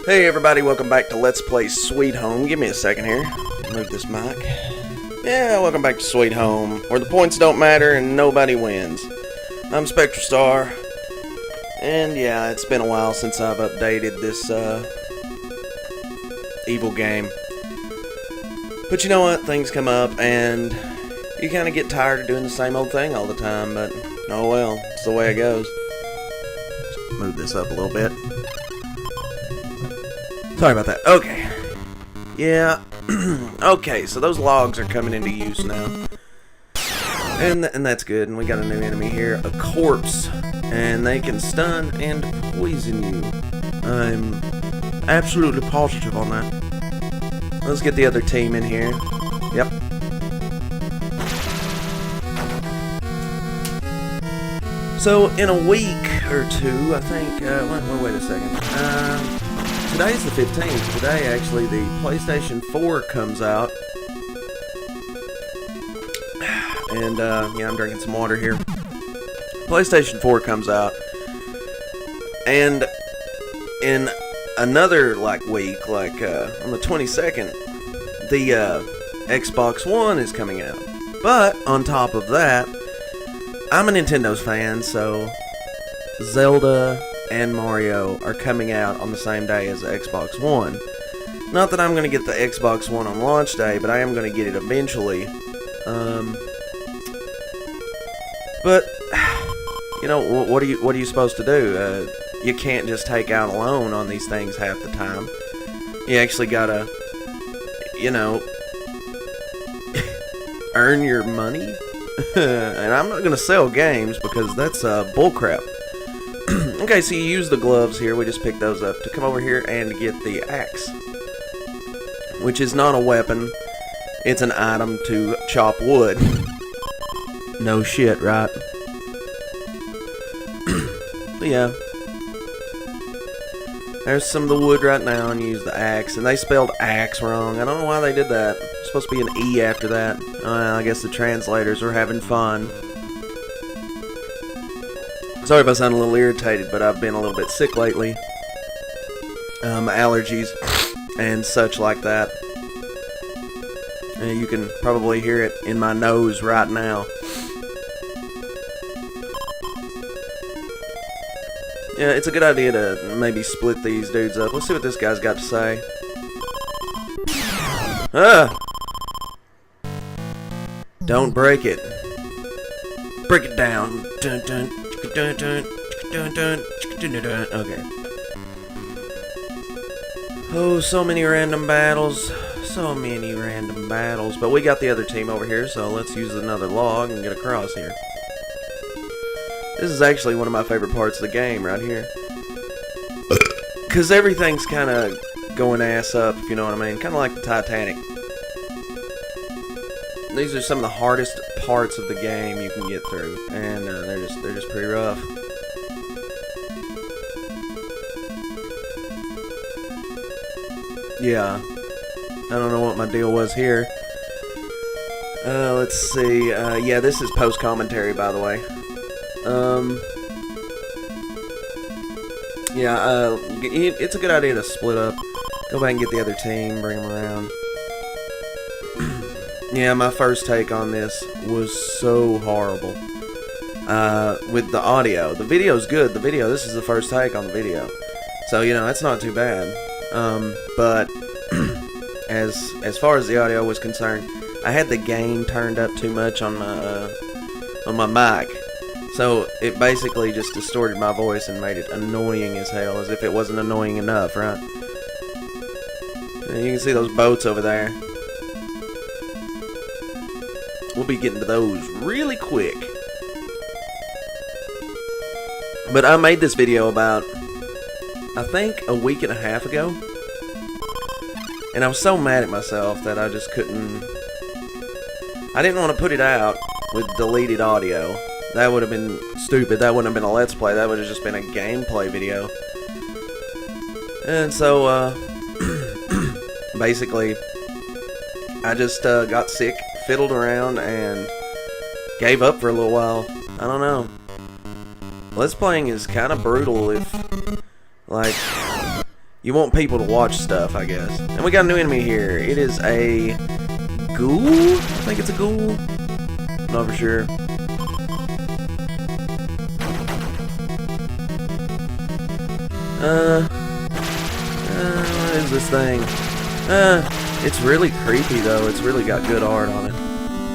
Hey everybody, welcome back to Let's Play Sweet Home. Give me a second here. Move this mic. Yeah, welcome back to Sweet Home, where the points don't matter and nobody wins. I'm SpectralStar, and yeah, it's been a while since I've updated this evil game. But you know what? Things come up, and you kind of get tired of doing the same old thing all the time, but oh well, it's the way it goes. Just move this up a little bit. Sorry about that. Okay. Yeah. Okay, so those logs are coming into use now. And that's good. And we got a new enemy here. A corpse. And they can stun and poison you. I'm absolutely positive on that. Let's get the other team in here. Yep. So, in a week or two, I think... wait a second. Today's the 15th. Today, actually, the PlayStation 4 comes out. And, yeah, I'm drinking some water here. PlayStation 4 comes out. And in another, week, on the 22nd, the, Xbox One is coming out. But, on top of that, I'm a Nintendo's fan, so Zelda and Mario are coming out on the same day as the Xbox One. Not that I'm going to get the Xbox One on launch day, but I am going to get it eventually. But you know, what are you supposed to do? You can't just take out a loan on these things half the time. You actually gotta, you know, earn your money. And I'm not going to sell games because that's bullcrap. Okay, so you use the gloves here. We just picked those up to come over here and get the axe, which is not a weapon. It's an item to chop wood. No shit, right? But yeah. There's some of the wood right now, and you use the axe. And they spelled axe wrong. I don't know why they did that. It's supposed to be an E after that. I guess the translators are having fun. Sorry if I sound a little irritated, but I've been a little bit sick lately. Allergies and such like that. You can probably hear it in my nose right now. Yeah, it's a good idea to maybe split these dudes up. Let's see what this guy's got to say. Ah! Don't break it. Break it down. Dun, dun. Dun, dun, dun, dun, dun, dun, dun. Okay. Oh, so many random battles. So many random battles. But we got the other team over here, so let's use another log and get across here. This is actually one of my favorite parts of the game right here. Because everything's kind of going ass up, if you know what I mean. Kind of like the Titanic. These are some of the hardest parts of the game you can get through, and they're just pretty rough. Yeah, I don't know what my deal was here. Let's see. Yeah, this is post commentary, by the way. Yeah, it's a good idea to split up. Go back and get the other team, bring them around. Yeah, my first take on this was so horrible. With the audio. The video's good. This is the first take on the video. So, you know, that's not too bad. But as far as the audio was concerned, I had the gain turned up too much on my mic. So, it basically just distorted my voice and made it annoying as hell, as if it wasn't annoying enough, right? And you can see those boats over there. We'll be getting to those really quick. But I made this video about, I think, a week and a half ago. And I was so mad at myself that I just couldn't... I didn't want to put it out with deleted audio. That would have been stupid. That wouldn't have been a Let's Play. That would have just been a gameplay video. And so, basically, I just got sick, fiddled around, and gave up for a little while. I don't know. Let's playing is kind of brutal if, like, You want people to watch stuff, I guess. And we got a new enemy here. It is a ghoul? I think it's a ghoul. Not for sure. What is this thing? It's really creepy though. It's really got good art on it.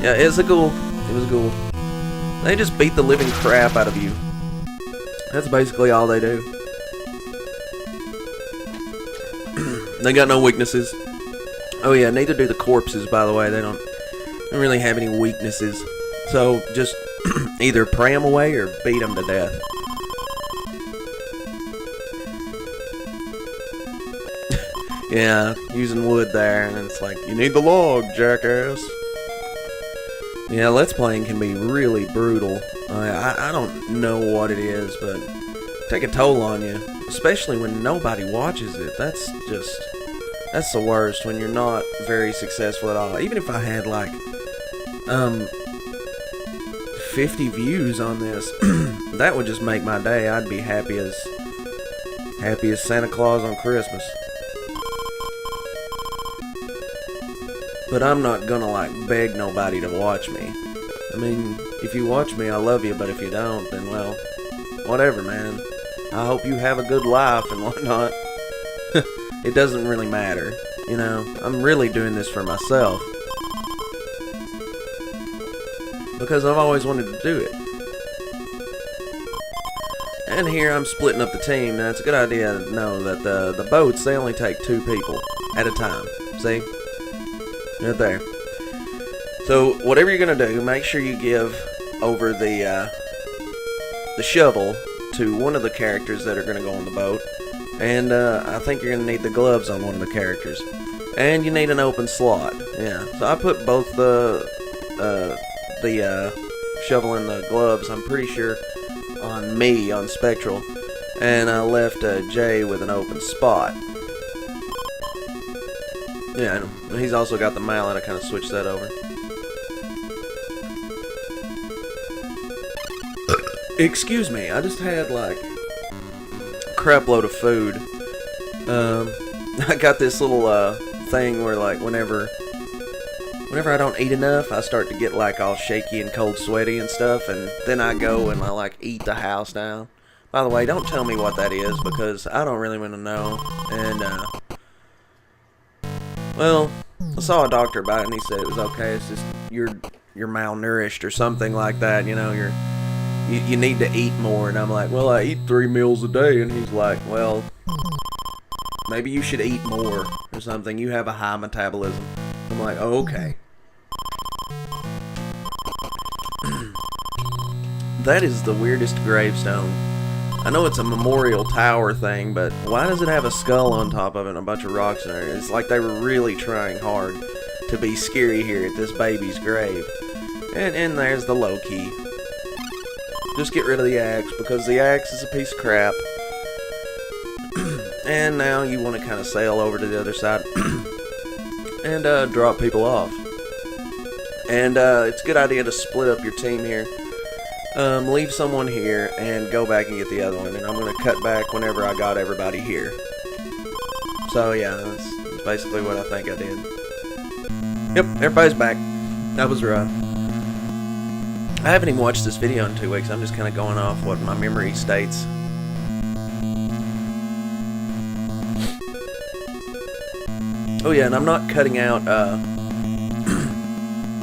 Yeah, it's a ghoul. It was a ghoul. They just beat the living crap out of you. That's basically all they do. They got no weaknesses. Oh yeah, neither do the corpses, by the way. They don't really have any weaknesses. So just either pray them away or beat them to death. Yeah, using wood there, and it's like, you need the log, jackass. Yeah, Let's Playing can be really brutal. I don't know what it is, but take a toll on you. Especially when nobody watches it. That's the worst, when you're not very successful at all. Even if I had like 50 views on this, that would just make my day. I'd be happy as Santa Claus on Christmas. But I'm not gonna like beg nobody to watch me. I mean, if you watch me, I love you, but if you don't, then well, whatever, man. I hope you have a good life and whatnot. It doesn't really matter, you know. I'm really doing this for myself. Because I've always wanted to do it. And here I'm splitting up the team. Now it's a good idea to know that the boats, they only take 2 people at a time. See? Right there. So whatever you're gonna do, make sure you give over the shovel to one of the characters that are gonna go on the boat, and I think you're gonna need the gloves on one of the characters, and you need an open slot. Yeah. So I put both the shovel and the gloves, I'm pretty sure, on me on Spectral, and I left Jay with an open spot. Yeah, he's also got the mallet. I kind of switched that over. Excuse me, I just had like a crap load of food. I got this little thing where like whenever I don't eat enough, I start to get like all shaky and cold sweaty and stuff, and then I go and I like eat the house down. By the way, don't tell me what that is because I don't really want to know. And well, I saw a doctor about it and he said it was okay. It's just you're malnourished or something like that. You know, you need to eat more. And I'm like, well, I eat 3 meals a day. And he's like, well, maybe you should eat more or something. You have a high metabolism. I'm like, oh, okay. That is the weirdest gravestone. I know it's a memorial tower thing, but why does it have a skull on top of it and a bunch of rocks in there? It's like they were really trying hard to be scary here at this baby's grave. And there's the low key. Just get rid of the axe, because the axe is a piece of crap. And now you want to kind of sail over to the other side and drop people off. And it's a good idea to split up your team here. Leave someone here and go back and get the other one, and I'm going to cut back whenever I got everybody here. So yeah, that's basically what I think I did. Yep, everybody's back. That was right. I haven't even watched this video in 2 weeks. I'm just kind of going off what my memory states. Oh yeah, and I'm not cutting out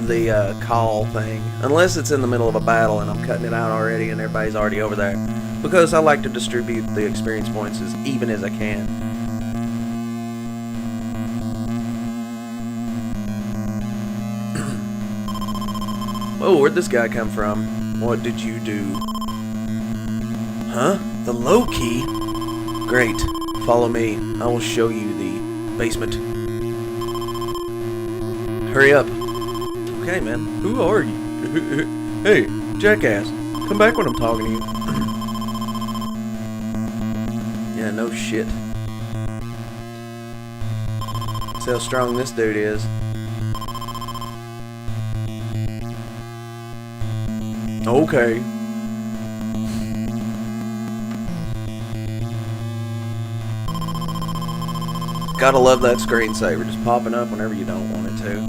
the call thing, unless it's in the middle of a battle and I'm cutting it out already and everybody's already over there, because I like to distribute the experience points as even as I can. Whoa, where'd this guy come from? What did you do? Huh? The low key? Great. Follow me. I will show you the basement. Hurry up. Okay, man. Who are you? Hey, jackass. Come back when I'm talking to you. Yeah, no shit. See how strong this dude is. Okay. Gotta love that screensaver just popping up whenever you don't want it to.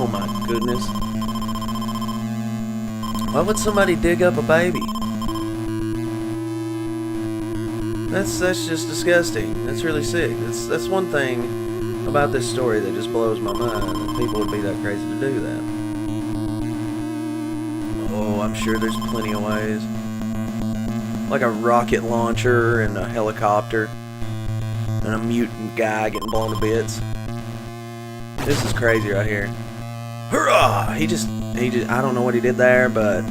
Oh my goodness. Why would somebody dig up a baby? That's just disgusting. That's really sick. That's one thing about this story that just blows my mind, that people would be that crazy to do that. Oh, I'm sure there's plenty of ways. Like a rocket launcher and a helicopter and a mutant guy getting blown to bits. This is crazy right here. Hurrah! He just, I don't know what he did there, but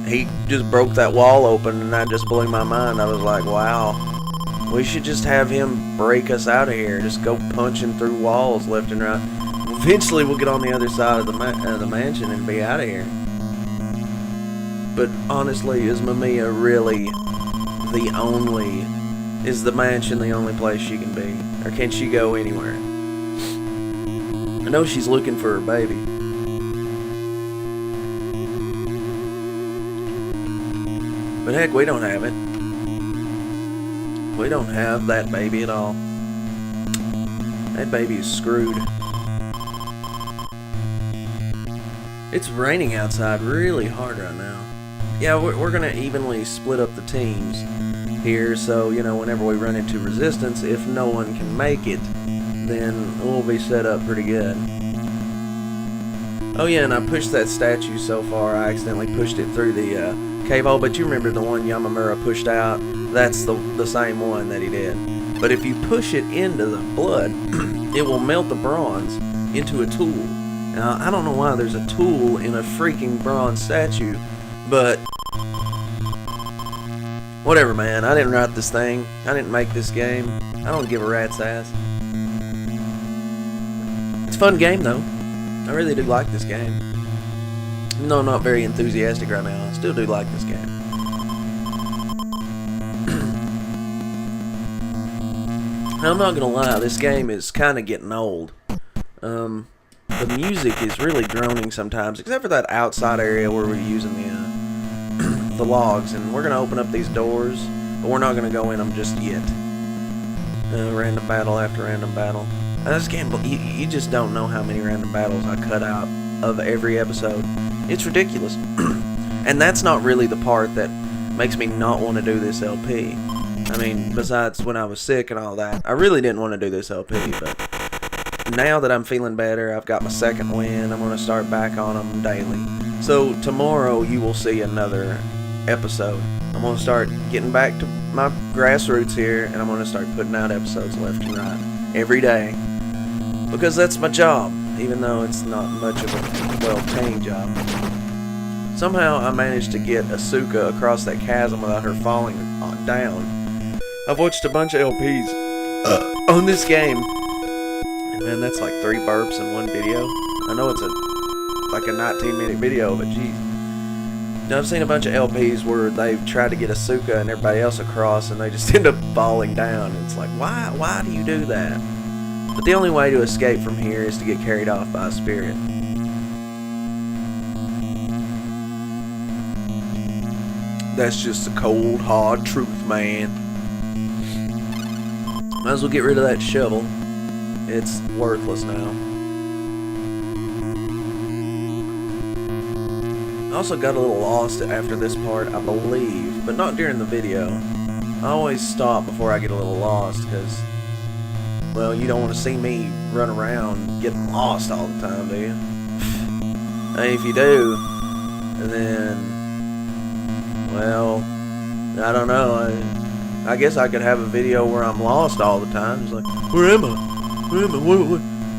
he just broke that wall open, and that just blew my mind. I was like, wow, we should just have him break us out of here. Just go punching through walls left and right. Eventually, we'll get on the other side of the mansion and be out of here. But honestly, is Mamiya really is the mansion the only place she can be? Or can she go anywhere? I know she's looking for her baby. But heck, we don't have it. We don't have that baby at all. That baby is screwed. It's raining outside really hard right now. Yeah, we're going to evenly split up the teams here, so, you know, whenever we run into resistance, if no one can make it, then we'll be set up pretty good. Oh yeah, and I pushed that statue so far, I accidentally pushed it through the cave hole, but you remember the one Yamamura pushed out? That's the same one that he did. But if you push it into the blood, it will melt the bronze into a tool. Now, I don't know why there's a tool in a freaking bronze statue, but whatever, man. I didn't write this thing. I didn't make this game. I don't give a rat's ass. It's a fun game, though. I really do like this game. Even though I'm not very enthusiastic right now, I still do like this game. Now, I'm not gonna lie, this game is kind of getting old. The music is really droning sometimes, except for that outside area where we're using the logs, and we're gonna open up these doors, but we're not gonna go in them just yet. Random battle after random battle. I just can't believe, you just don't know how many random battles I cut out of every episode. It's ridiculous. And that's not really the part that makes me not want to do this LP. I mean, besides when I was sick and all that, I really didn't want to do this LP, but now that I'm feeling better, I've got my second win, I'm going to start back on them daily. So tomorrow you will see another episode. I'm going to start getting back to my grassroots here, and I'm going to start putting out episodes left and right every day. Because that's my job, even though it's not much of a well-paying job. Somehow I managed to get Asuka across that chasm without her falling down. I've watched a bunch of LPs on this game, and man, that's like 3 burps in one video. I know it's like a 19-minute video, but geez. Now, I've seen a bunch of LPs where they've tried to get Asuka and everybody else across, and they just end up falling down. It's like, why do you do that? But the only way to escape from here is to get carried off by a spirit. That's just the cold, hard truth, man. Might as well get rid of that shovel. It's worthless now. I also got a little lost after this part, I believe, but not during the video. I always stop before I get a little lost, because, well, you don't want to see me run around getting lost all the time, do you? Hey, if you do, then, well, I don't know. I guess I could have a video where I'm lost all the time. It's like, where am I? Where am I?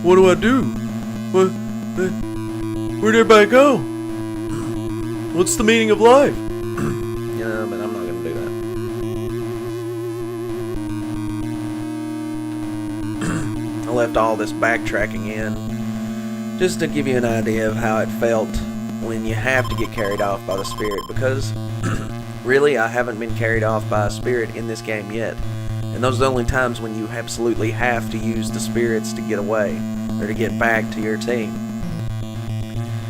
What do I do? Where'd everybody go? What's the meaning of life? Yeah, but I'm not gonna do that. I left all this backtracking in just to give you an idea of how it felt when you have to get carried off by the spirit, because really, I haven't been carried off by a spirit in this game yet. And those are the only times when you absolutely have to use the spirits to get away, or to get back to your team.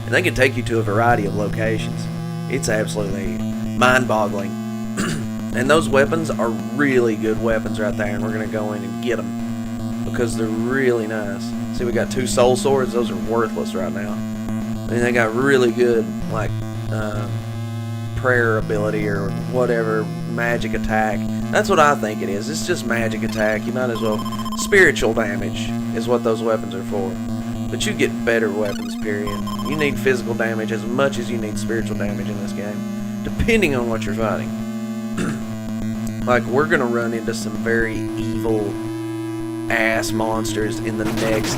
And And they can take you to a variety of locations. It's absolutely mind-boggling. And those weapons are really good weapons right there, and we're going to go in and get them because they're really nice. See, we got 2 soul swords. Those are worthless right now. I mean, they got really good, like, prayer ability or whatever, magic attack. That's what I think it is. It's just magic attack. You might as well... Spiritual damage is what those weapons are for. But you get better weapons, period. You need physical damage as much as you need spiritual damage in this game, depending on what you're fighting. Like, we're gonna run into some very evil ass monsters in the next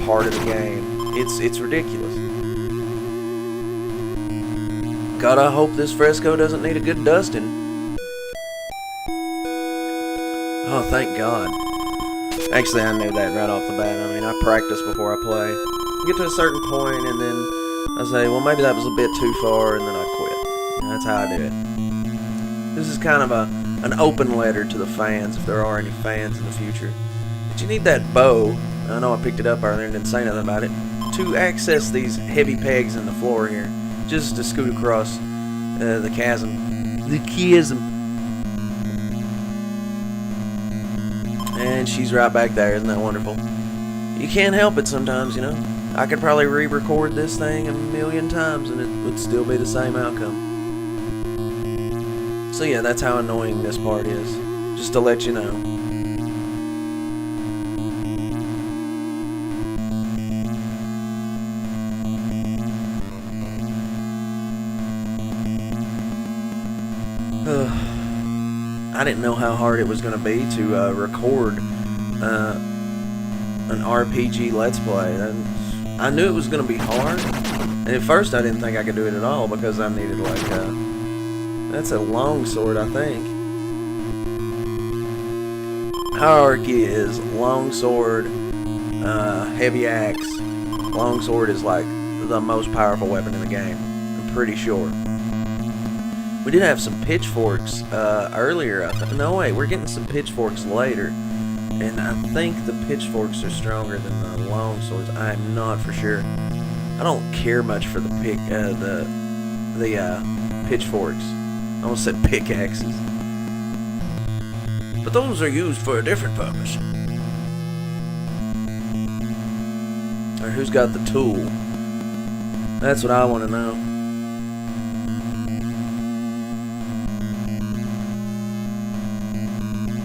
part of the game. It's ridiculous. God, I hope this fresco doesn't need a good dusting. Oh, thank God. Actually, I knew that right off the bat. I mean, I practice before I play. I get to a certain point, and then I say, well, maybe that was a bit too far, and then I quit. And that's how I do it. This is kind of an open letter to the fans, if there are any fans in the future. But you need that bow. I know I picked it up earlier and didn't say nothing about it. To access these heavy pegs in the floor here, just to scoot across the chasm. The chasm. And she's right back there. Isn't that wonderful? You can't help it sometimes, you know. I could probably re-record this thing 1,000,000 times and it would still be the same outcome. So yeah, that's how annoying this part is. Just to let you know. I didn't know how hard it was going to be to record an RPG Let's Play. I knew it was going to be hard, and at first I didn't think I could do it at all because I needed like that's a long sword, I think. Hierarchy is long sword, heavy axe. Long sword is like the most powerful weapon in the game. I'm pretty sure. We did have some pitchforks earlier. No, wait, we're getting some pitchforks later. And I think the pitchforks are stronger than the long swords. I'm not for sure. I don't care much for the pitchforks. I almost said pickaxes. But those are used for a different purpose. Or who's got the tool? That's what I want to know.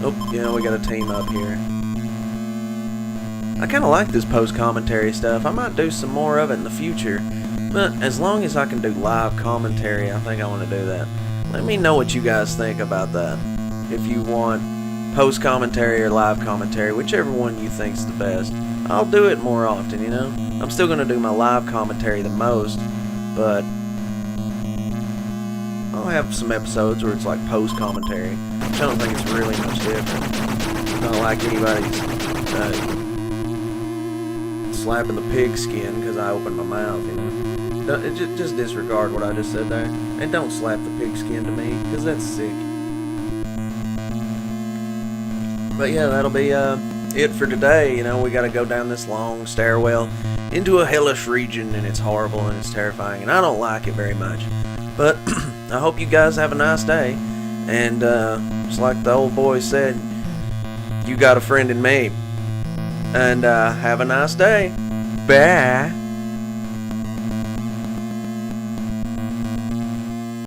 Oh, yeah, we got a team up here. I kind of like this post-commentary stuff. I might do some more of it in the future. But as long as I can do live commentary, I think I want to do that. Let me know what you guys think about that. If you want post-commentary or live commentary, whichever one you think's the best. I'll do it more often, you know? I'm still going to do my live commentary the most, but I'll have some episodes where it's like post-commentary, which I don't think it's really much different. Not like anybody's slapping the pig skin because I opened my mouth, you know. Just disregard what I just said there. And don't slap the pig skin to me, because that's sick. But yeah, that'll be it for today. You know, we got to go down this long stairwell into a hellish region, and it's horrible and it's terrifying, and I don't like it very much. But I hope you guys have a nice day. And just like the old boy said, you got a friend in me. And have a nice day. Bye.